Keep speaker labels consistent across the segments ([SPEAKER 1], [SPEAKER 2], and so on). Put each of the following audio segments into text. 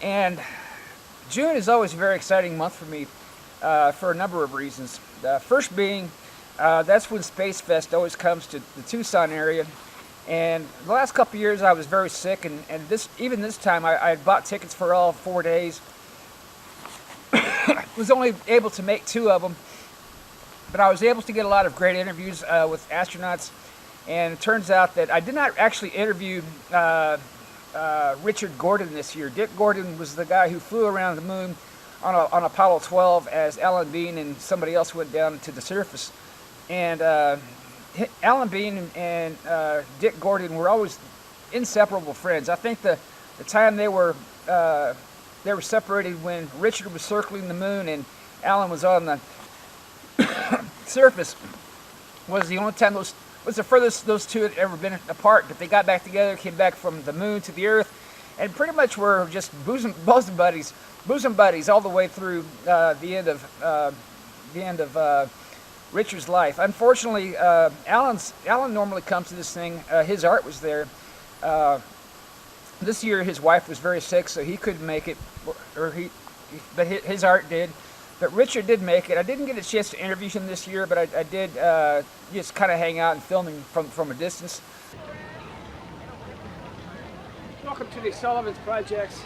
[SPEAKER 1] And June is always a very exciting month for me for a number of reasons. The first being, that's when Space Fest always comes to the Tucson area. And the last couple of years I was very sick, and even this time I had bought tickets for all 4 days. Was only able to make 2 of them, but I was able to get a lot of great interviews with astronauts. And it turns out that I did not actually interview Richard Gordon this year. Dick Gordon was the guy who flew around the moon on Apollo 12 as Alan Bean and somebody else went down to the surface. And Alan Bean and Dick Gordon were always inseparable friends. I think the time they were separated when Richard was circling the moon and Alan was on the surface was the only time was the furthest those two had ever been apart. But they got back together, came back from the moon to the Earth, and pretty much were just bosom buddies all the way through the end of Richard's life. Unfortunately, Alan normally comes to this thing. His art was there. This year his wife was very sick, so he couldn't make it, but his art did. But Richard did make it. I didn't get a chance to interview him this year, but I did just kind of hang out and film him from a distance. Welcome to the Sullivan's Project's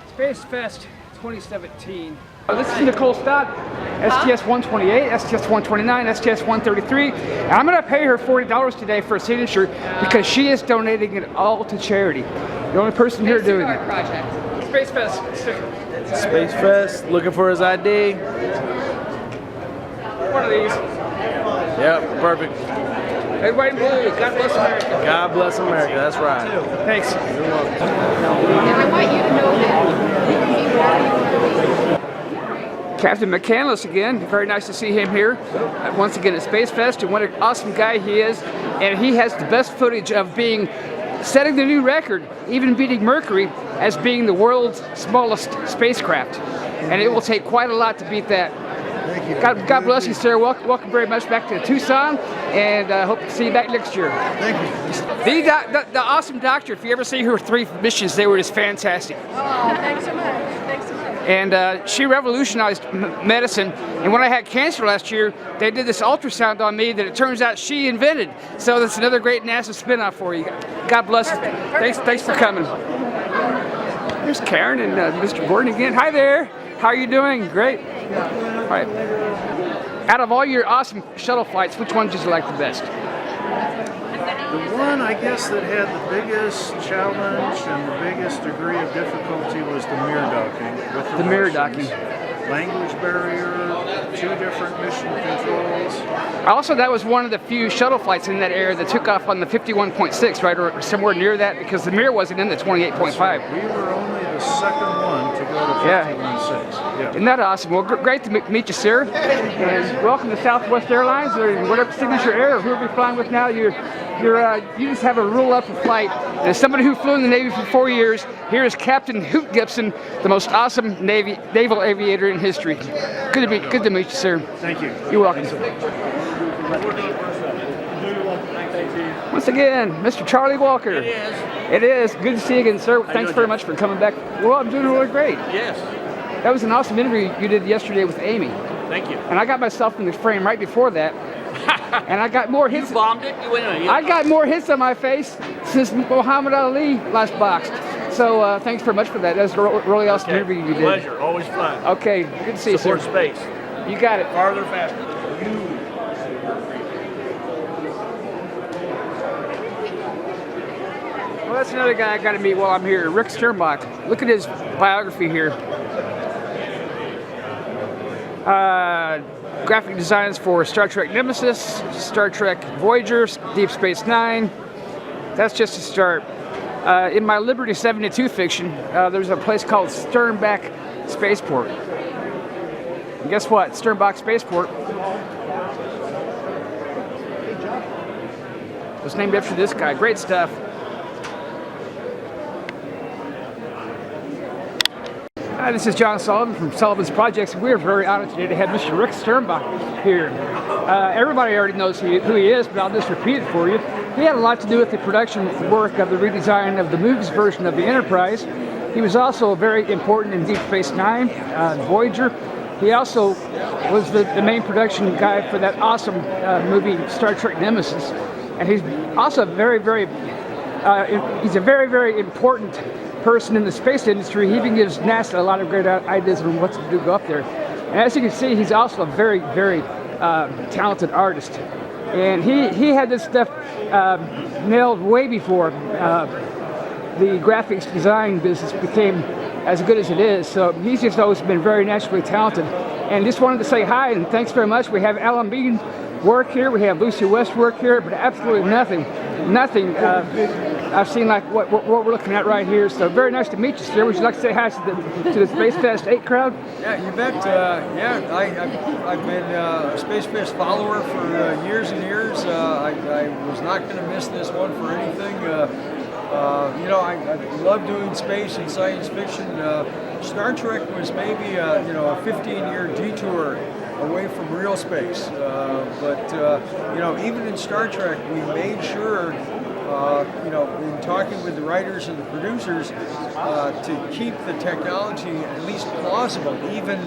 [SPEAKER 1] Space Fest 2017. This is Nicole Stott, STS 128, STS 129, STS 133, and I'm going to pay her $40 today for a signature because she is donating it all to charity. The only person here doing it. Project. Space Fest.
[SPEAKER 2] Space Fest, looking for his ID.
[SPEAKER 1] One of these.
[SPEAKER 2] Yep, perfect.
[SPEAKER 1] Red, white, and blue. God bless America.
[SPEAKER 2] God bless America, that's right.
[SPEAKER 1] Thanks.
[SPEAKER 2] You're welcome.
[SPEAKER 3] And I want you to know that you can be wherever you want to be.
[SPEAKER 1] Captain McCandless again. Very nice to see him here. Once again at Space Fest, and what an awesome guy he is. And he has the best footage of setting the new record, even beating Mercury as being the world's smallest spacecraft. And it will take quite a lot to beat that.
[SPEAKER 4] Thank you.
[SPEAKER 1] God bless you, sir. Welcome very much back to Tucson, and hope to see you back next year.
[SPEAKER 4] Thank you.
[SPEAKER 1] The awesome doctor, if you ever see her 3 missions, they were just fantastic.
[SPEAKER 3] Oh, thanks so much. Thanks so much.
[SPEAKER 1] And she revolutionized medicine. And when I had cancer last year, they did this ultrasound on me that it turns out she invented. So that's another great NASA spin-off for you. God bless you. Thanks for coming. There's Karen and Mr. Gordon again. Hi there. How are you doing? Great. All right. Out of all your awesome shuttle flights, which one did you like the best?
[SPEAKER 4] The one, I guess, that had the biggest challenge and the biggest degree of difficulty was the mirror docking.
[SPEAKER 1] The mirror docking.
[SPEAKER 4] Language barrier, 2 different mission controls.
[SPEAKER 1] Also, that was one of the few shuttle flights in that area that took off on the 51.6, right, or somewhere near that, because the mirror wasn't in the 28.5.
[SPEAKER 4] We were only the second one to go to 51.6. Yeah.
[SPEAKER 1] Isn't that awesome? Well, great to meet you, sir. And welcome to Southwest Airlines, or whatever Signature Air, or whoever you're flying with now. You just have a rule up for flight. And as somebody who flew in the Navy for 4 years, here is Captain Hoot Gibson, the most awesome naval aviator in history. Good to meet you, sir.
[SPEAKER 4] Thank you.
[SPEAKER 1] You're welcome. Once again, Mr. Charlie Walker.
[SPEAKER 5] It is.
[SPEAKER 1] It is. Good to see you again, sir. Thanks very much for coming back. Well, I'm doing really great.
[SPEAKER 5] Yes.
[SPEAKER 1] That was an awesome interview you did yesterday with Amy.
[SPEAKER 5] Thank you.
[SPEAKER 1] And I got myself in the frame right before that. And I got more hits.
[SPEAKER 5] You bombed it?
[SPEAKER 1] I got more hits on my face since Muhammad Ali last boxed. So thanks very much for that. That was a really awesome interview you did.
[SPEAKER 5] Pleasure. Always fun.
[SPEAKER 1] Okay. Good to see you, sir.
[SPEAKER 5] Support space.
[SPEAKER 1] You got it.
[SPEAKER 5] Farther, faster.
[SPEAKER 1] Well, that's another guy I got to meet while I'm here, Rick Sternbach. Look at his biography here. Graphic designs for Star Trek Nemesis, Star Trek Voyager, Deep Space Nine. That's just a start. In my Liberty 72 fiction, there's a place called Sternbach Spaceport. And guess what? Sternbach Spaceport was named after this guy. Great stuff. Hi, this is John Sullivan from Sullivan's Projects. We're very honored today to have Mr. Rick Sternbach here. Everybody already knows who he is, but I'll just repeat it for you. He had a lot to do with the production work of the redesign of the movies version of the Enterprise. He was also very important in Deep Space Nine, Voyager. He also was the main production guy for that awesome movie Star Trek Nemesis, and he's also he's a very, very important person in the space industry. He even gives NASA a lot of great ideas on what to do go up there. And as you can see, he's also a very, very talented artist. And he had this stuff nailed way before the graphics design business became as good as it is. So he's just always been very naturally talented. And just wanted to say hi and thanks very much. We have Alan Bean work here, we have Lucy West work here, but absolutely nothing I've seen like what we're looking at right here. So very nice to meet you, sir. Would you like to say hi to the Space Fest 8 crowd?
[SPEAKER 5] Yeah, you bet. I've been a Space Fest follower for years and years. I was not going to miss this one for anything. I love doing space and science fiction. Star Trek was maybe a 15-year detour away from real space. But even in Star Trek, we made sure, in talking with the writers and the producers, to keep the technology at least plausible, even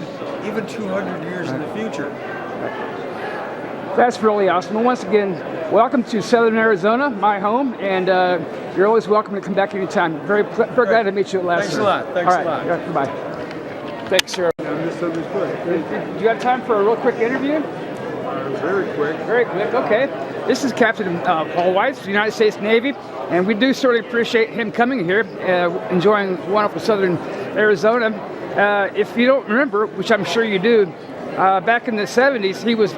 [SPEAKER 5] 200 years in the future.
[SPEAKER 1] That's really awesome. And once again, welcome to Southern Arizona, my home, and you're always welcome to come back anytime. Very glad to meet you at last.
[SPEAKER 5] Thanks a lot. Thanks a lot.
[SPEAKER 1] Yeah, goodbye. Thanks, sir. Do you have time for a real quick interview?
[SPEAKER 4] Very quick.
[SPEAKER 1] Very quick, okay. This is Captain Paul Weitz, the United States Navy, and we do certainly appreciate him coming here, enjoying wonderful Southern Arizona. If you don't remember, which I'm sure you do, back in the 70s, he was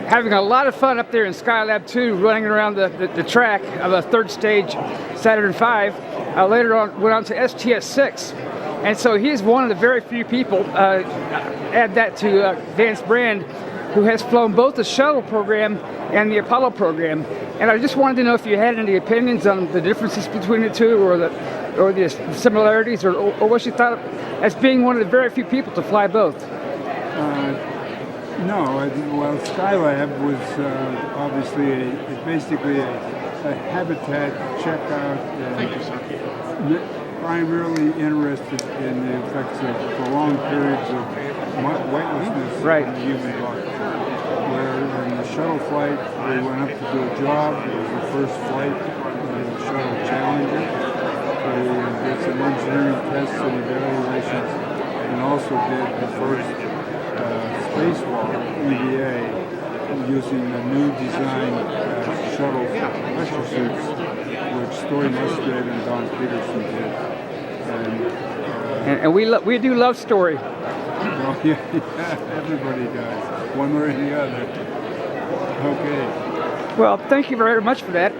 [SPEAKER 1] having a lot of fun up there in Skylab 2, running around the track of a third stage Saturn V. Later on, went on to STS-6. And so he's one of the very few people, add that to Vance Brand, who has flown both the shuttle program and the Apollo program. And I just wanted to know if you had any opinions on the differences between the two, or the similarities, or what you thought as being one of the very few people to fly both.
[SPEAKER 6] No, well, Skylab was obviously basically a habitat checkout, primarily interested in the effects of prolonged periods of weightlessness on the human body. Where in the shuttle flight, we went up to do a job. It was the first flight of the shuttle Challenger. We did some engineering tests and evaluations, and also did the first spacewalk, EVA, using the new design shuttle pressure suits, which Story Musgrave and Don Peterson did. And
[SPEAKER 1] we do love Story.
[SPEAKER 6] Well, yeah, everybody does, one way or the other. Okay.
[SPEAKER 1] Well, thank you very much for that.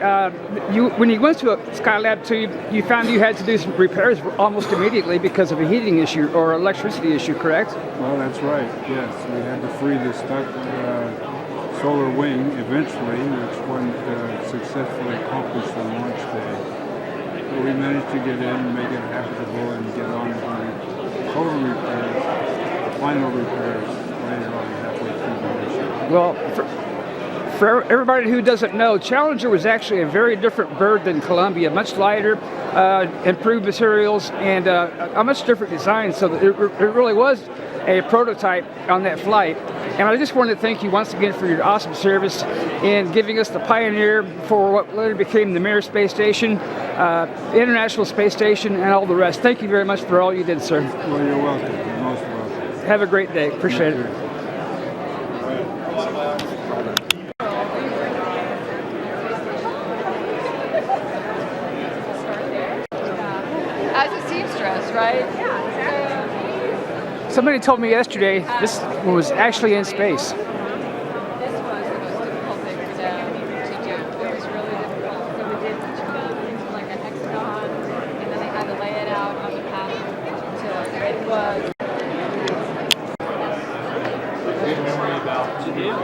[SPEAKER 1] When you went to Skylab 2, you found you had to do some repairs almost immediately because of a heating issue or electricity issue, correct?
[SPEAKER 6] Well, that's right, yes. We had to free the stuck solar wing eventually, which wasn't successfully accomplished on launch day. But we managed to get in, make it habitable, and get on to the total repairs, final repairs later on halfway through the mission.
[SPEAKER 1] Well, for everybody who doesn't know, Challenger was actually a very different bird than Columbia, much lighter, improved materials, and a much different design, so that it really was a prototype on that flight. And I just wanted to thank you once again for your awesome service in giving us the pioneer for what later became the Mir Space Station, the International Space Station, and all the rest. Thank you very much for all you did, sir.
[SPEAKER 6] Well, you're welcome. You're most welcome.
[SPEAKER 1] Have a great day. Appreciate it.
[SPEAKER 3] As a seamstress, right?
[SPEAKER 1] Somebody told me yesterday this was actually in space.
[SPEAKER 3] This was the most difficult thing for them to do. It was really difficult. So we did turn it into like a hexagon, and then they had to lay it out on the pattern until it was.
[SPEAKER 5] Good memory about the deal.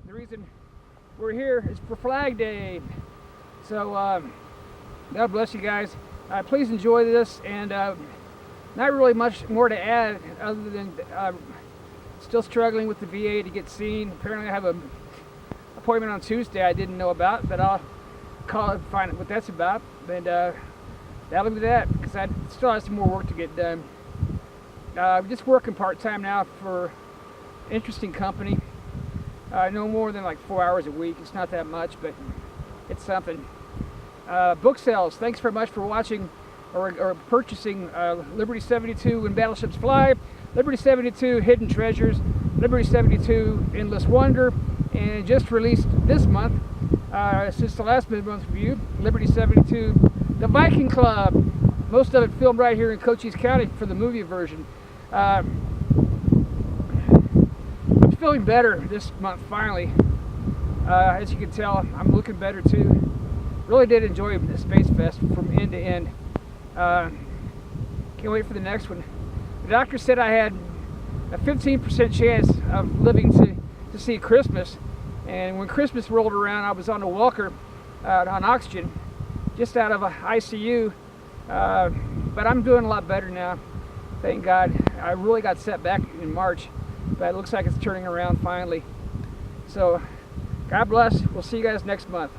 [SPEAKER 1] The reason we're here is for Flag Day. So God bless you guys. Please enjoy this, and not really much more to add other than still struggling with the VA to get seen. Apparently I have an appointment on Tuesday I didn't know about, but I'll call and find out what that's about. And that'll be that, because I still have some more work to get done. I'm just working part-time now for an interesting company. No more than like 4 hours a week. It's not that much, but it's something. Book sales. Thanks very much for watching or purchasing Liberty 72 When Battleships Fly, Liberty 72 Hidden Treasures, Liberty 72 Endless Wonder, and just released this month, since the last mid-month review, Liberty 72 The Viking Club. Most of it filmed right here in Cochise County for the movie version. I'm feeling better this month finally. As you can tell, I'm looking better too. Really did enjoy the Space Fest from end to end. Can't wait for the next one. The doctor said I had a 15% chance of living to see Christmas, and when Christmas rolled around I was on a walker on oxygen just out of a ICU, but I'm doing a lot better now, thank God. I really got set back in March, but it looks like it's turning around finally. So God bless. We'll see you guys next month.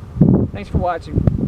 [SPEAKER 1] Thanks for watching.